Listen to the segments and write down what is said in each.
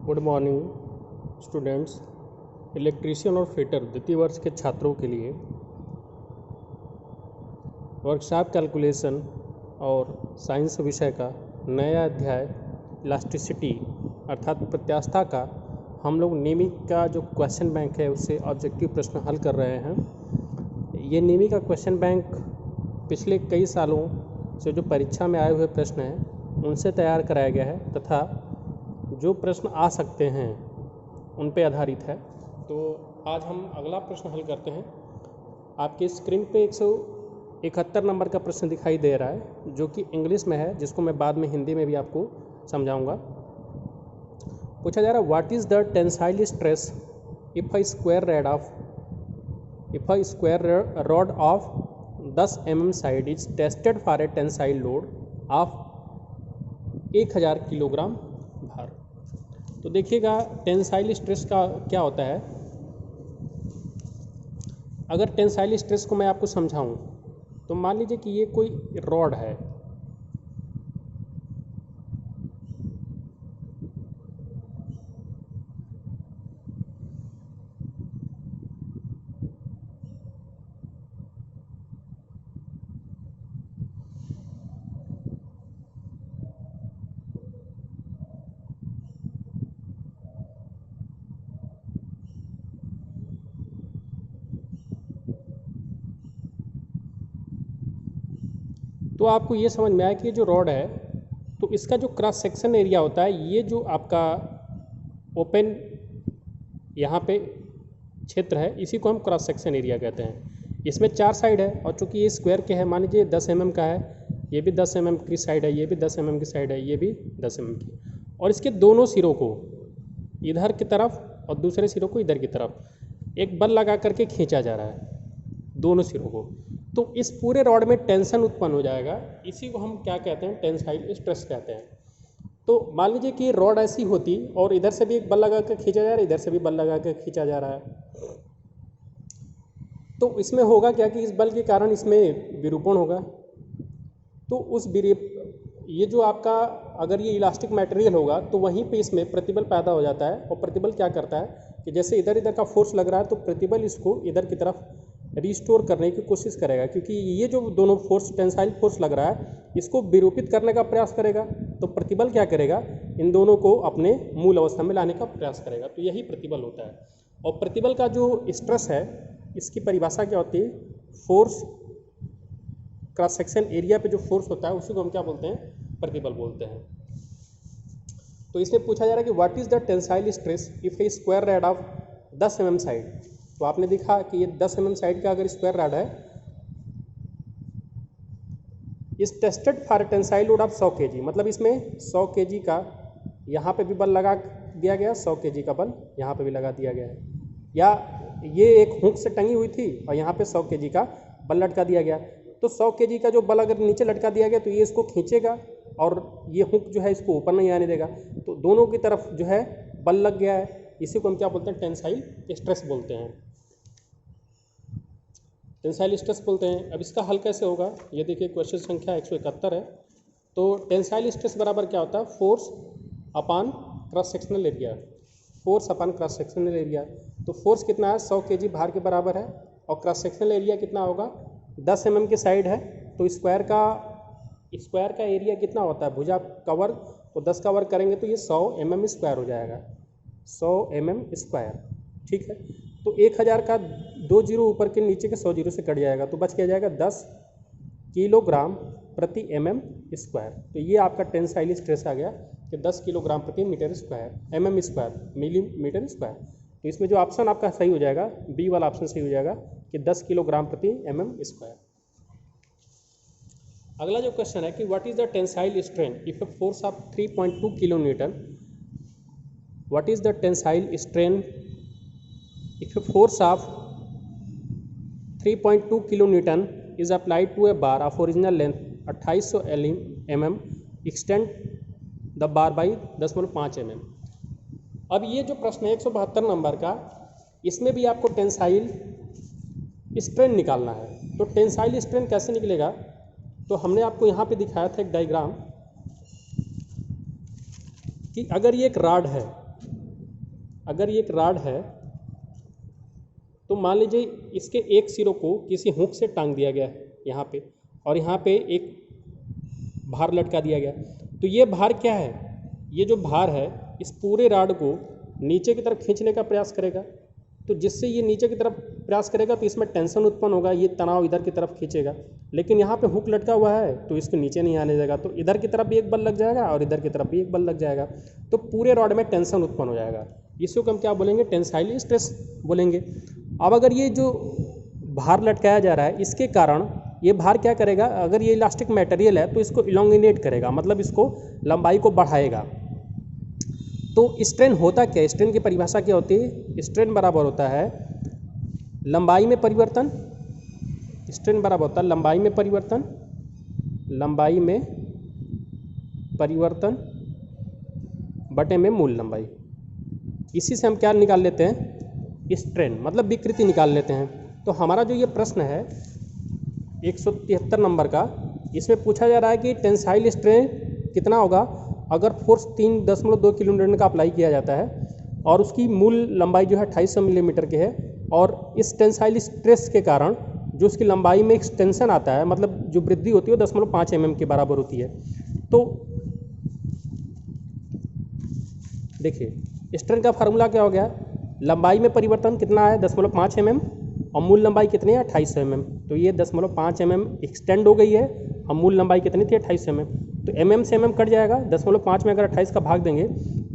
Good morning students. Electrician और fitter द्वितीय वर्ष के छात्रों के लिए वर्कशॉप कैलकुलेशन और साइंस विषय का नया अध्याय इलास्टिसिटी अर्थात प्रत्यास्थता का हम लोग नेमी का जो क्वेश्चन बैंक है उससे ऑब्जेक्टिव प्रश्न हल कर रहे हैं। ये नेमी का क्वेश्चन बैंक पिछले कई सालों से जो परीक्षा में आए हुए प्रश्न हैं उनसे तैयार कराया गया है तथा जो प्रश्न आ सकते हैं उन पे आधारित है। तो आज हम अगला प्रश्न हल करते हैं। आपके स्क्रीन पे 171 नंबर का प्रश्न दिखाई दे रहा है जो कि इंग्लिश में है, जिसको मैं बाद में हिंदी में भी आपको समझाऊंगा। पूछा जा रहा है what is the tensile stress if a square rod of 10 mm side is tested for a tensile load of 1000 kilogram भार। तो देखिएगा टेंसाइल स्ट्रेस का क्या होता है। अगर टेंसाइल स्ट्रेस को मैं आपको समझाऊं तो मान लीजिए कि ये कोई रॉड है, तो आपको ये समझ में आया कि ये जो रॉड है तो इसका जो क्रॉस सेक्शन एरिया होता है, ये जो आपका ओपन यहाँ पे क्षेत्र है इसी को हम क्रॉस सेक्शन एरिया कहते हैं। इसमें 4 साइड है और चूंकि ये स्क्वायर के है, मान लीजिए 10 mm का है, ये भी 10 mm की साइड है, ये भी 10 mm की साइड है, ये भी 10 mm की, और इसके दोनों सिरों को इधर की तरफ और दूसरे सिरों को इधर की तरफ एक बल लगा करके खींचा जा रहा है दोनों सिरों को। तो इस पूरे रॉड में टेंशन उत्पन्न हो जाएगा, इसी को हम क्या कहते हैं, टेंसाइल स्ट्रेस कहते हैं। तो मान लीजिए कि रॉड ऐसी होती और इधर से भी एक बल लगा कर खींचा जा रहा है, इधर से भी बल लगा कर खींचा जा रहा है, तो इसमें होगा क्या कि इस बल के कारण इसमें विरूपण होगा। तो उस ये जो आपका अगर ये इलास्टिक मटेरियल होगा तो वहीं पे इसमें प्रतिबल पैदा हो जाता है। और प्रतिबल क्या करता है कि जैसे इधर इधर का फोर्स लग रहा है तो प्रतिबल इसको इधर की तरफ रिस्टोर करने की कोशिश करेगा, क्योंकि ये जो दोनों फोर्स टेंसाइल फोर्स लग रहा है इसको विरूपित करने का प्रयास करेगा। तो प्रतिबल क्या करेगा, इन दोनों को अपने मूल अवस्था में लाने का प्रयास करेगा। तो यही प्रतिबल होता है। और प्रतिबल का जो स्ट्रेस है इसकी परिभाषा क्या होती है, फोर्स क्रॉस सेक्शन एरिया पे जो फोर्स होता है उसी को हम क्या बोलते हैं, प्रतिबल बोलते हैं। तो इसमें पूछा जा रहा है कि what is the tensile stress if A square rod of 10 mm side. तो आपने देखा कि ये 10 mm साइड का अगर स्क्वायर रॉड है, इस tested for tensile load of 100 kg, मतलब इसमें 100 kg का यहाँ पे भी बल लगा दिया गया, 100 kg का बल यहाँ पे भी लगा दिया गया है, या ये एक हुक से टंगी हुई थी और यहाँ पे 100 kg का बल लटका दिया गया। तो 100 kg का जो बल अगर नीचे लटका दिया गया तो ये इसको खींचेगा और ये हुक जो है इसको ऊपर नहीं आने देगा। तो दोनों की तरफ जो है बल लग गया है, इसी को हम क्या बोलते हैं, टेंसाइल स्ट्रेस बोलते हैं, टेंसाइल स्ट्रेस बोलते हैं। अब इसका हल कैसे होगा, ये देखिए क्वेश्चन संख्या 171 है। तो टेंसाइल स्ट्रेस बराबर क्या होता है, force upon cross sectional area, force upon cross sectional area. तो फोर्स कितना है, 100 kg भार के बराबर है, और क्रॉस सेक्शनल एरिया कितना होगा, 10 mm की साइड है। तो स्क्वायर का एरिया कितना होता है, भुजा का वर्ग, तो 10 का वर्ग करेंगे तो ये 100 mm स्क्वायर हो जाएगा, 100 mm स्क्वायर। ठीक है, तो 1000 का 2 जीरो ऊपर के नीचे के 100 जीरो से कट जाएगा, तो बच क्या जाएगा 10 किलोग्राम प्रति mm स्क्वायर। तो ये आपका टेंसाइल स्ट्रेस आ गया कि 10 किलोग्राम प्रति metre square, mm square, millimetre square. तो इसमें जो ऑप्शन आपका सही हो जाएगा, बी वाला ऑप्शन सही हो जाएगा कि 10 किलोग्राम प्रति mm स्क्वायर। अगला जो क्वेश्चन है कि what is the tensile strain if a force of 3.2 kilo newton, what is the tensile strain if a force of 3.2 kilo newton is applied to a bar of original length 2800 mm, extend the bar by 10.5 mm। अब ये जो प्रश्न है 172 number का, इसमें भी आपको tensile strain निकालना है। तो टेंसाइल स्ट्रेन कैसे निकलेगा, तो हमने आपको यहाँ पे दिखाया था एक डायग्राम कि अगर ये एक रॉड है अगर ये एक रॉड है तो मान लीजिए इसके एक सिरों को किसी हुक से टांग दिया गया है यहाँ पे, और यहाँ पे एक भार लटका दिया गया। तो ये भार क्या है, ये जो भार है इस पूरे रॉड को नीचे की तरफ खींचने का प्रयास करेगा। तो जिससे ये नीचे की तरफ प्रयास करेगा तो इसमें टेंशन उत्पन्न होगा, ये तनाव इधर की तरफ खींचेगा। लेकिन यहाँ पे हुक लटका हुआ है तो इसको नीचे नहीं आने देगा, तो इधर की तरफ भी एक बल लग जाएगा और इधर की तरफ भी एक बल लग जाएगा, तो पूरे रॉड में टेंशन उत्पन्न हो जाएगा। इसको हम क्या बोलेंगे, टेंसाइल स्ट्रेस बोलेंगे। अब अगर ये जो भार लटकाया जा रहा है इसके कारण ये भार क्या करेगा, अगर ये इलास्टिक मटेरियल है तो इसको इलोंगिनेट करेगा, मतलब इसको लंबाई को बढ़ाएगा। तो स्ट्रेन होता क्या है, स्ट्रेन की परिभाषा क्या होती है, स्ट्रेन बराबर होता है लंबाई में परिवर्तन, स्ट्रेन बराबर होता है लंबाई में परिवर्तन, लंबाई में परिवर्तन बटे में मूल लंबाई। इसी से हम क्या निकाल लेते हैं, स्ट्रेन मतलब विकृति निकाल लेते हैं। तो हमारा जो ये प्रश्न है 173 नंबर का, इसमें पूछा जा रहा है कि टेंसाइल स्ट्रेन कितना होगा अगर फोर्स 3.2 किलो न्यूटन का अप्लाई किया जाता है और उसकी मूल लंबाई जो है 2800 मिलीमीटर की है, और इस टेंसाइल स्ट्रेस के कारण जो उसकी लंबाई में एक्सटेंशन आता है, मतलब जो वृद्धि होती है वो 0.5 mm के बराबर होती है। तो देखिए स्ट्रेन का फार्मूला क्या हो गया, लंबाई में परिवर्तन कितना है 0.5 mm और मूल लंबाई कितनी है 2800 mm। तो ये 0.5 mm एक्सटेंड हो गई है और मूल लंबाई कितनी थी 2800 mm। तो mm से mm कट जाएगा, 0.5 में अगर 28 का भाग देंगे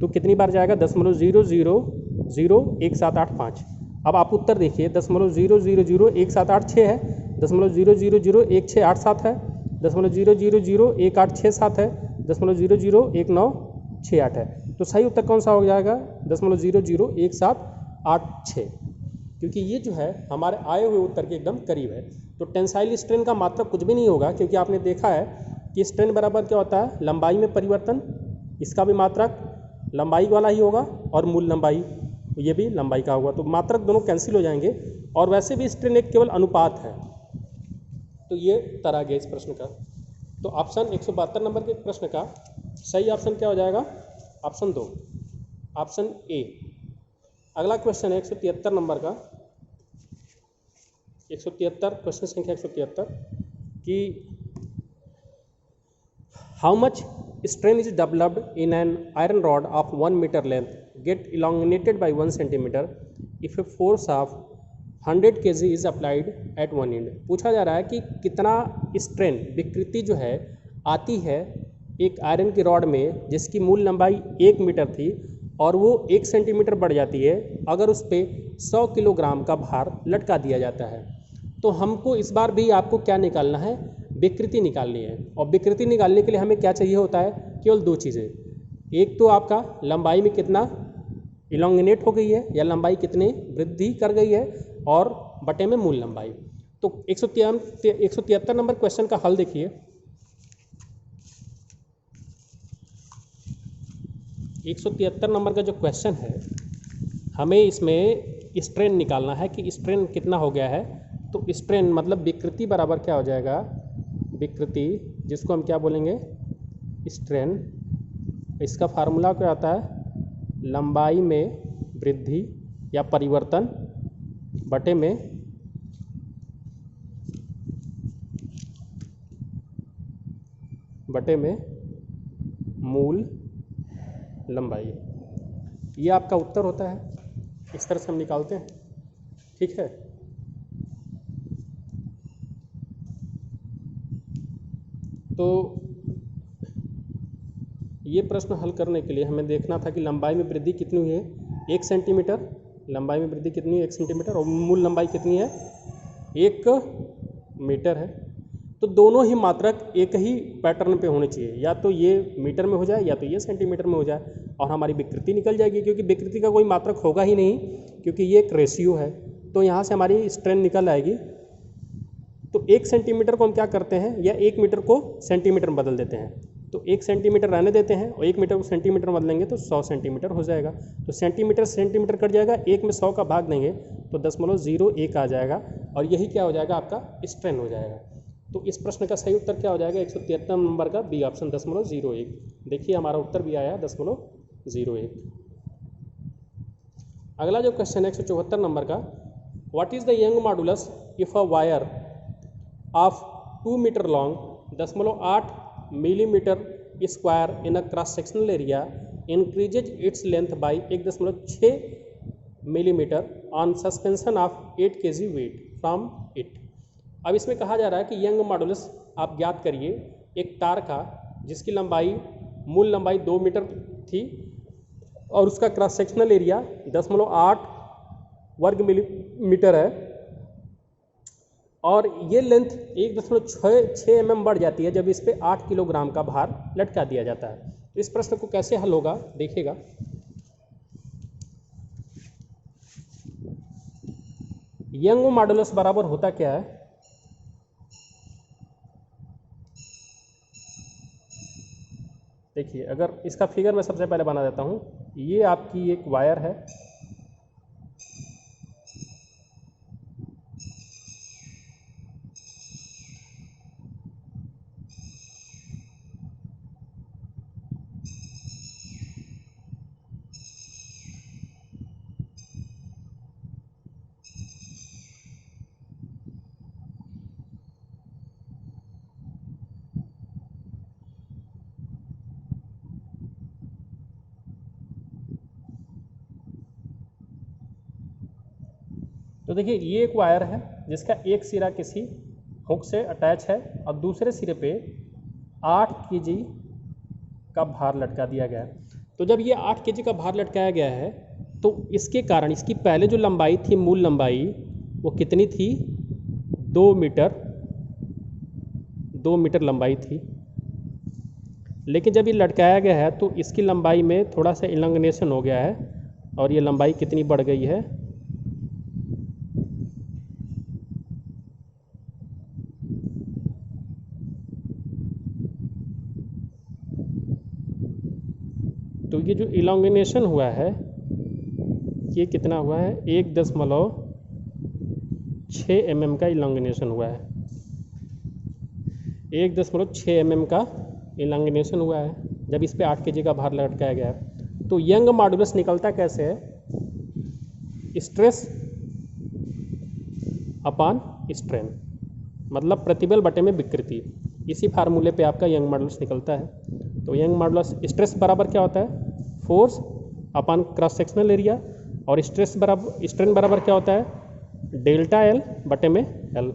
तो कितनी बार जाएगा 0.000178 अब आप उत्तर देखिए 0.000178 है, 0.000168 है, 0.000168 है, 0.001968 है। तो सही उत्तर कौन सा हो जाएगा 0.001786, क्योंकि ये जो है हमारे आए हुए उत्तर के एकदम करीब है। तो टेंसाइल स्ट्रेन का मात्रक कुछ भी नहीं होगा, क्योंकि आपने देखा है कि स्ट्रेन बराबर क्या होता है लंबाई में परिवर्तन, इसका भी मात्रक लंबाई वाला ही होगा और मूल लंबाई ये भी लंबाई का होगा, तो मात्रक दोनों कैंसिल हो जाएंगे। और वैसे भी स्ट्रेन एक केवल अनुपात है। तो ये तरह गया इस प्रश्न का। तो ऑप्शन 172 नंबर के प्रश्न का सही ऑप्शन क्या हो जाएगा, ऑप्शन 2, ऑप्शन ए। अगला क्वेश्चन है 173 नंबर का, 173 क्वेश्चन संख्या 173 कि how much strain is developed in an iron rod of 1 meter length get elongated by 1 centimeter if a force of 100 kg is applied at one end। पूछा जा रहा है कि कितना स्ट्रेन विकृति जो है आती है एक आयरन की रॉड में जिसकी मूल लंबाई 1 मीटर थी और वो 1 सेंटीमीटर बढ़ जाती है अगर उस पर 100 किलोग्राम का भार लटका दिया जाता है। तो हमको इस बार भी आपको क्या निकालना है, विकृति निकालनी है। और विकृति निकालने के लिए हमें क्या चाहिए होता है, केवल दो चीज़ें, एक तो आपका लंबाई में कितना इलोंगिनेट हो गई है या लंबाई कितनी वृद्धि कर गई है, और बटे में मूल लंबाई। तो 173 नंबर क्वेश्चन का हल देखिए। 173 नंबर का जो क्वेश्चन है हमें इसमें स्ट्रेन निकालना है कि स्ट्रेन कितना हो गया है। तो स्ट्रेन मतलब विकृति बराबर क्या हो जाएगा, विकृति जिसको हम क्या बोलेंगे स्ट्रेन, इसका फार्मूला क्या आता है लंबाई में वृद्धि या परिवर्तन बटे में मूल लंबाई। ये आपका उत्तर होता है, इस तरह से हम निकालते हैं, ठीक है। तो ये प्रश्न हल करने के लिए हमें देखना था कि लंबाई में वृद्धि कितनी हुई है 1 सेंटीमीटर, लंबाई में वृद्धि कितनी है 1 सेंटीमीटर, और मूल लंबाई कितनी है 1 मीटर है। तो दोनों ही मात्रक एक ही पैटर्न पे होने चाहिए, या तो ये मीटर में हो जाए या तो ये सेंटीमीटर में हो जाए, और हमारी विकृति निकल जाएगी, क्योंकि विकृति का कोई मात्रक होगा ही नहीं क्योंकि ये एक रेशियो है। तो यहाँ से हमारी स्ट्रेन निकल आएगी। तो 1 सेंटीमीटर को हम क्या करते हैं, या 1 मीटर को सेंटीमीटर में बदल देते हैं। तो 1 सेंटीमीटर रहने देते हैं और 1 मीटर को सेंटीमीटर में बदलेंगे तो 100 सेंटीमीटर हो जाएगा। तो सेंटीमीटर सेंटीमीटर कट जाएगा, 1 में 100 का भाग देंगे तो 0.01 आ जाएगा, और यही क्या हो जाएगा आपका स्ट्रेन हो जाएगा। तो इस प्रश्न का सही उत्तर क्या हो जाएगा 173 नंबर का बी ऑप्शन 0.01। देखिए हमारा उत्तर भी आया 0.01। अगला जो क्वेश्चन है 174 नंबर का, what is the Young modulus if a wire of 2 metre long 0.8 millimetre square in a cross sectional area increases its length by 1.6 millimetre on suspension of 8 kg weight from it. अब इसमें कहा जा रहा है कि young modulus आप ज्ञात करिए एक तार का जिसकी लंबाई मूल लंबाई 2 मीटर थी और उसका क्रॉस सेक्शनल एरिया 0.8 वर्ग मिलीमीटर है और ये लेंथ 1.6 mm बढ़ जाती है जब इस पर 8 किलोग्राम का भार लटका दिया जाता है। तो इस प्रश्न को कैसे हल होगा देखिएगा। यंग मॉडुलस बराबर होता क्या है, देखिए अगर इसका फिगर मैं सबसे पहले बना देता हूँ। ये आपकी एक वायर है, तो देखिए ये एक वायर है जिसका एक सिरा किसी हुक से अटैच है और दूसरे सिरे पे 8 kg का भार लटका दिया गया है। तो जब ये 8 kg का भार लटकाया गया है तो इसके कारण इसकी पहले जो लंबाई थी मूल लंबाई वो कितनी थी, 2 मीटर लंबाई थी। लेकिन जब ये लटकाया गया है तो इसकी लंबाई में थोड़ा सा इलंगनेशन हो गया है और ये लंबाई कितनी बढ़ गई है, तो ये जो इलॉन्गिनेशन हुआ है ये कितना हुआ है, 1.6 mm का इलॉन्गिनेशन हुआ है, 1.6 mm का इलॉन्गिनेशन हुआ है जब इस पे 8 kg का भार लटकाया गया है। तो यंग मॉडुलस निकलता कैसे है, स्ट्रेस अपॉन स्ट्रेन, मतलब प्रतिबल बटे में विकृति, इसी फार्मूले पे आपका यंग मॉडुलस निकलता है। तो यंग मॉडुलस स्ट्रेस बराबर क्या होता है, force upon cross sectional area, और स्ट्रेस बराबर स्ट्रेन बराबर क्या होता है, डेल्टा एल बटे में एल।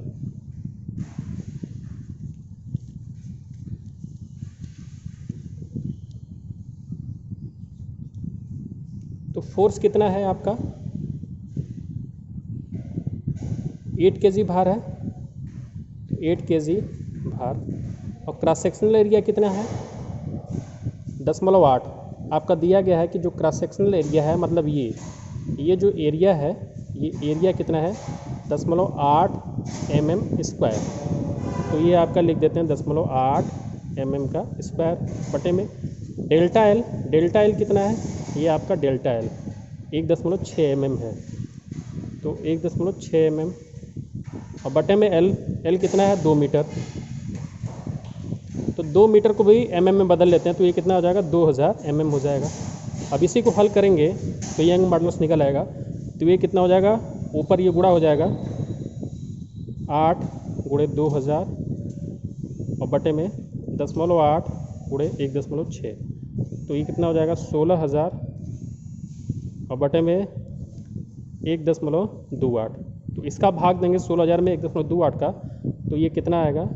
तो फोर्स कितना है आपका, 8 kg भार है, 8 kg भार, और क्रॉस सेक्शनल एरिया कितना है, 0.8 आपका दिया गया है कि जो क्रॉस सेक्शनल एरिया है मतलब ये जो एरिया है ये एरिया कितना है, 0.8 mm स्क्वायर। तो ये आपका लिख देते हैं 0.8 mm का स्क्वायर बटे में डेल्टा एल कितना है, ये आपका डेल्टा एल 1.6 mm है, तो 1.6 mm और बटे में एल कितना है, 2 मीटर। तो 2 मीटर को भी mm में बदल लेते हैं तो ये कितना हो जाएगा, 2000 mm हो जाएगा। अब इसी को हल करेंगे तो यंग मॉडुलस निकल आएगा। तो ये कितना हो जाएगा, ऊपर ये गुणा हो जाएगा 8 गुणे 2000 और बटे में 0.8 गुणे 1.6, तो ये कितना हो जाएगा 16000 और बटे में 1.28। तो इसका भाग देंगे 16000 में 1.28 का, तो ये कितना आएगा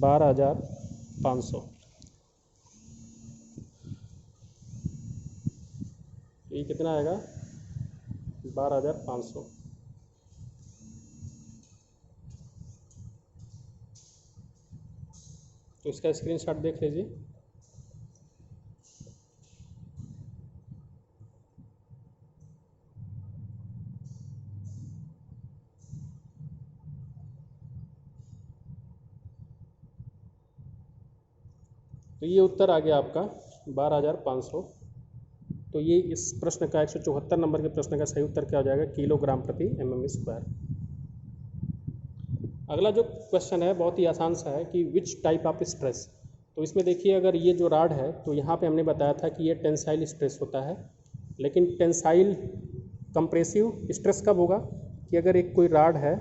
12,500। ये कितना आएगा 12,500। तो इसका स्क्रीनशॉट देख लीजिए। तो ये उत्तर आ गया आपका 12,500। तो ये इस प्रश्न का 174 नंबर के प्रश्न का सही उत्तर क्या हो जाएगा, किलोग्राम प्रति mm स्क्वायर। अगला जो क्वेश्चन है बहुत ही आसान सा है कि विच टाइप ऑफ स्ट्रेस। तो इसमें देखिए अगर ये जो रॉड है तो यहाँ पे हमने बताया था कि ये टेंसाइल स्ट्रेस होता है, लेकिन टेंसाइल कंप्रेसिव स्ट्रेस कब होगा कि अगर एक कोई रॉड है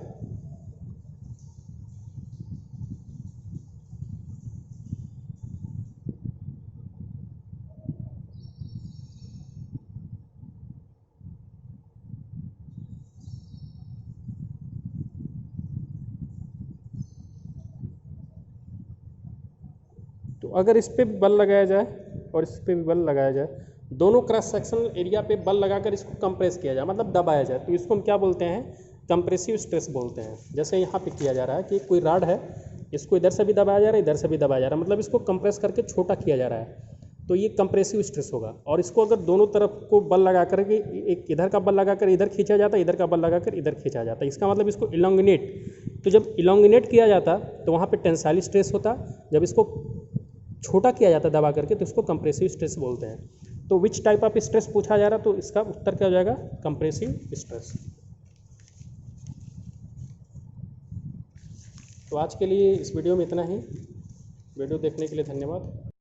तो अगर इस पे भी बल लगाया जाए और इस पे भी बल लगाया जाए, दोनों क्रॉस सेक्शनल एरिया पे बल लगाकर इसको कंप्रेस किया जाए, मतलब दबाया जाए, तो इसको हम क्या बोलते हैं, कंप्रेसिव स्ट्रेस बोलते हैं। जैसे यहाँ पे किया जा रहा है कि कोई रॉड है, इसको इधर से भी दबाया जा रहा है, इधर से भी दबाया जा रहा है, मतलब इसको कंप्रेस करके छोटा किया जा रहा है, तो ये कंप्रेसिव स्ट्रेस होगा। और इसको अगर दोनों तरफ को बल लगा कर के, एक इधर का बल लगाकर इधर खींचा जाता है, इधर का बल लगाकर इधर खींचा जाता है, इसका मतलब इसको इलोंगिनेट, तो जब इलोंगिनेट किया जाता तो वहाँ पे टेंसाइल स्ट्रेस होता, जब इसको छोटा किया जाता है दबा करके तो इसको कंप्रेसिव स्ट्रेस बोलते हैं। तो विच टाइप ऑफ स्ट्रेस पूछा जा रहा, तो इसका उत्तर क्या हो जाएगा, कंप्रेसिव स्ट्रेस। तो आज के लिए इस वीडियो में इतना ही। वीडियो देखने के लिए धन्यवाद।